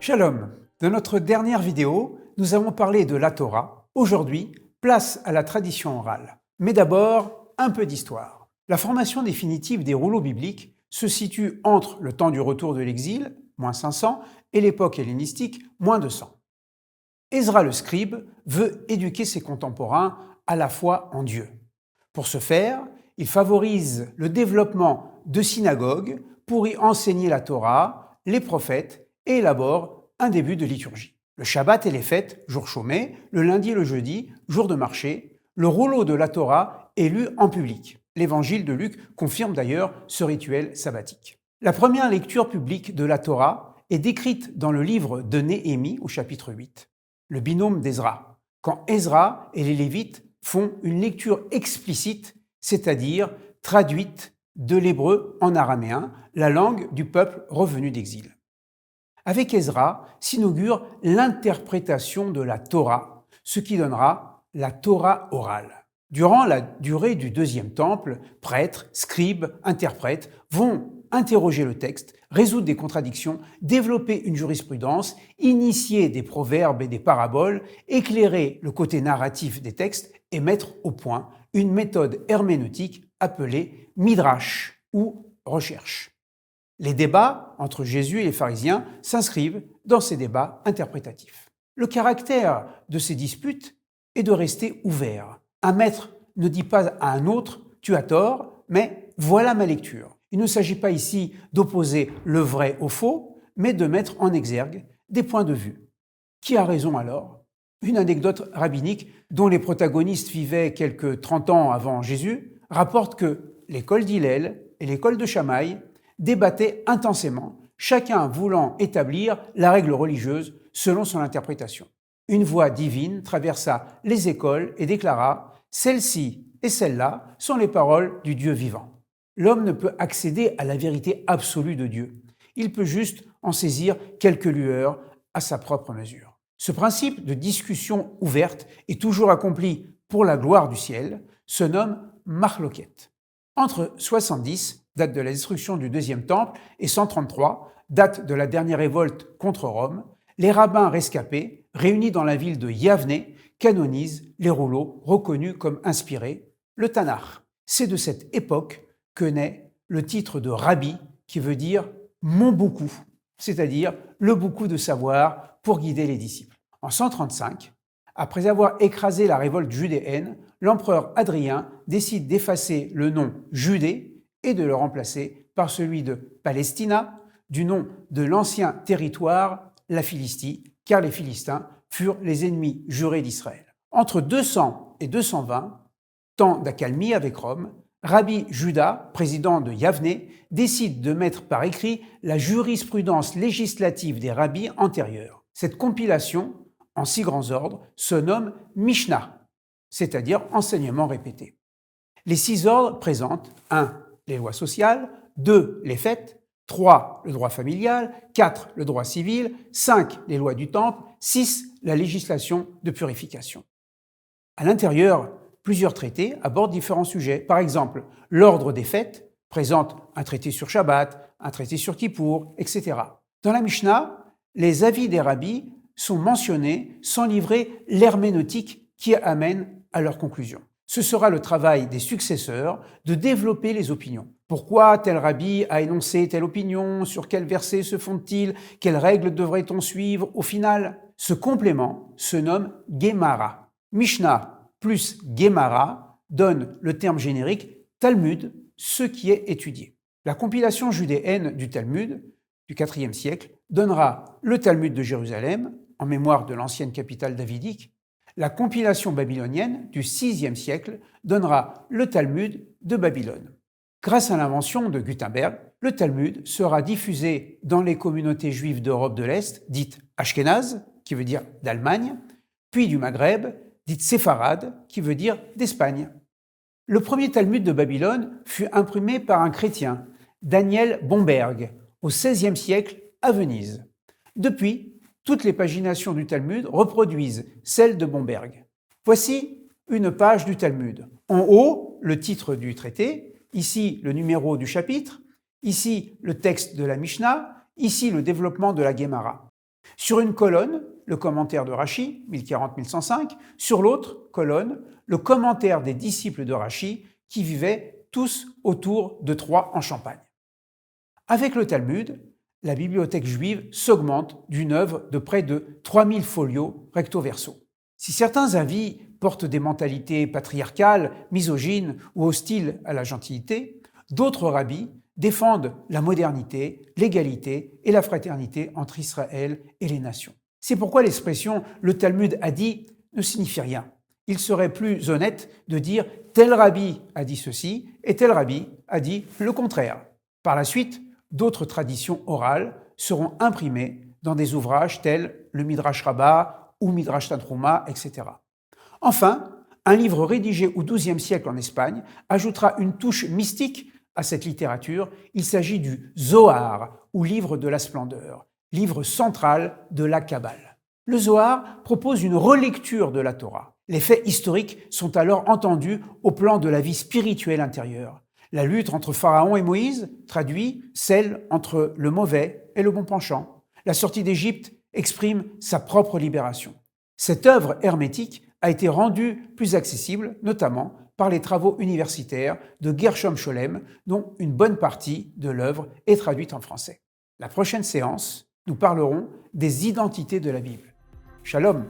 Shalom. Dans notre dernière vidéo, nous avons parlé de la Torah. Aujourd'hui, place à la tradition orale. Mais d'abord, un peu d'histoire. La formation définitive des rouleaux bibliques se situe entre le temps du retour de l'exil, moins 500, et l'époque hellénistique, moins 200. Ezra le scribe veut éduquer ses contemporains à la foi en Dieu. Pour ce faire, il favorise le développement de synagogues pour y enseigner la Torah, les prophètes et élabore un début de liturgie. Le Shabbat et les fêtes, jour chômé, le lundi et le jeudi, jour de marché, le rouleau de la Torah est lu en public. L'évangile de Luc confirme d'ailleurs ce rituel sabbatique. La première lecture publique de la Torah est décrite dans le livre de Néhémie au chapitre 8, le binôme d'Ezra, quand Ezra et les Lévites font une lecture explicite, c'est-à-dire traduite de l'hébreu en araméen, la langue du peuple revenu d'exil. Avec Ezra s'inaugure l'interprétation de la Torah, ce qui donnera la Torah orale. Durant la durée du deuxième temple, prêtres, scribes, interprètes vont interroger le texte, résoudre des contradictions, développer une jurisprudence, initier des proverbes et des paraboles, éclairer le côté narratif des textes et mettre au point une méthode herméneutique appelée midrash ou recherche. Les débats entre Jésus et les pharisiens s'inscrivent dans ces débats interprétatifs. Le caractère de ces disputes est de rester ouvert. Un maître ne dit pas à un autre « tu as tort », mais « voilà ma lecture ». Il ne s'agit pas ici d'opposer le vrai au faux, mais de mettre en exergue des points de vue. Qui a raison alors ? Une anecdote rabbinique dont les protagonistes vivaient quelques 30 ans avant Jésus rapporte que l'école d'Hillel et l'école de Shammai débattaient intensément, chacun voulant établir la règle religieuse selon son interprétation. Une voix divine traversa les écoles et déclara « Celle-ci et celle-là sont les paroles du Dieu vivant ». L'homme ne peut accéder à la vérité absolue de Dieu. Il peut juste en saisir quelques lueurs à sa propre mesure. Ce principe de discussion ouverte et toujours accompli pour la gloire du ciel se nomme marloquette. Entre 70, date de la destruction du deuxième temple, et 133, date de la dernière révolte contre Rome, les rabbins rescapés, réunis dans la ville de Yavne, canonisent les rouleaux reconnus comme inspirés, le Tanakh. C'est de cette époque que naît le titre de Rabbi, qui veut dire « mon beaucoup », c'est-à-dire le beaucoup de savoir pour guider les disciples. En 135, après avoir écrasé la révolte judéenne, l'empereur Hadrien décide d'effacer le nom Judée et de le remplacer par celui de Palestina, du nom de l'ancien territoire, la Philistie, car les Philistins furent les ennemis jurés d'Israël. Entre 200 et 220, temps d'accalmie avec Rome, Rabbi Juda, président de Yavne, décide de mettre par écrit la jurisprudence législative des rabbis antérieurs. Cette compilation, en 6 grands ordres, se nomme Mishnah, c'est-à-dire enseignement répété. Les 6 ordres présentent 1. Les lois sociales, 2. Les fêtes, 3. Le droit familial, 4. Le droit civil, 5. Les lois du temple, 6. La législation de purification. À l'intérieur, plusieurs traités abordent différents sujets. Par exemple, l'ordre des fêtes présente un traité sur Shabbat, un traité sur Kippour, etc. Dans la Mishnah, les avis des rabbis sont mentionnés sans livrer l'herméneutique qui amène à leur conclusion. Ce sera le travail des successeurs de développer les opinions. Pourquoi tel rabbi a énoncé telle opinion? Sur quel verset se fonde-t-il? Quelles règles devrait-on suivre au final? Ce complément se nomme Gemara. Mishnah plus Gemara donne le terme générique Talmud, ce qui est étudié. La compilation judéenne du Talmud du IVe siècle donnera le Talmud de Jérusalem, en mémoire de l'ancienne capitale davidique. La compilation babylonienne du VIe siècle donnera le Talmud de Babylone. Grâce à l'invention de Gutenberg, le Talmud sera diffusé dans les communautés juives d'Europe de l'Est, dites Ashkénazes, qui veut dire d'Allemagne, puis du Maghreb, dites séfarades, qui veut dire d'Espagne. Le premier Talmud de Babylone fut imprimé par un chrétien, Daniel Bomberg, au XVIe siècle à Venise. Depuis, toutes les paginations du Talmud reproduisent celles de Bomberg. Voici une page du Talmud. En haut, le titre du traité, ici le numéro du chapitre, ici le texte de la Mishnah, ici le développement de la Gemara. Sur une colonne, le commentaire de Rachi, 1040-1105, sur l'autre colonne, le commentaire des disciples de Rachi qui vivaient tous autour de Troyes en Champagne. Avec le Talmud, la bibliothèque juive s'augmente d'une œuvre de près de 3000 folios recto-verso. Si certains avis portent des mentalités patriarcales, misogynes ou hostiles à la gentilité, d'autres rabbis défendent la modernité, l'égalité et la fraternité entre Israël et les nations. C'est pourquoi l'expression « le Talmud a dit » ne signifie rien. Il serait plus honnête de dire « tel rabbi a dit ceci » et « tel rabbi a dit le contraire ». Par la suite, d'autres traditions orales seront imprimées dans des ouvrages tels le Midrash Rabbah ou Midrash Tanhuma, etc. Enfin, un livre rédigé au XIIe siècle en Espagne ajoutera une touche mystique à cette littérature. Il s'agit du Zohar, ou livre de la splendeur, livre central de la Kabbale. Le Zohar propose une relecture de la Torah. Les faits historiques sont alors entendus au plan de la vie spirituelle intérieure. La lutte entre Pharaon et Moïse traduit celle entre le mauvais et le bon penchant. La sortie d'Égypte exprime sa propre libération. Cette œuvre hermétique a été rendue plus accessible, notamment par les travaux universitaires de Gershom Scholem, dont une bonne partie de l'œuvre est traduite en français. La prochaine séance, nous parlerons des identités de la Bible. Shalom!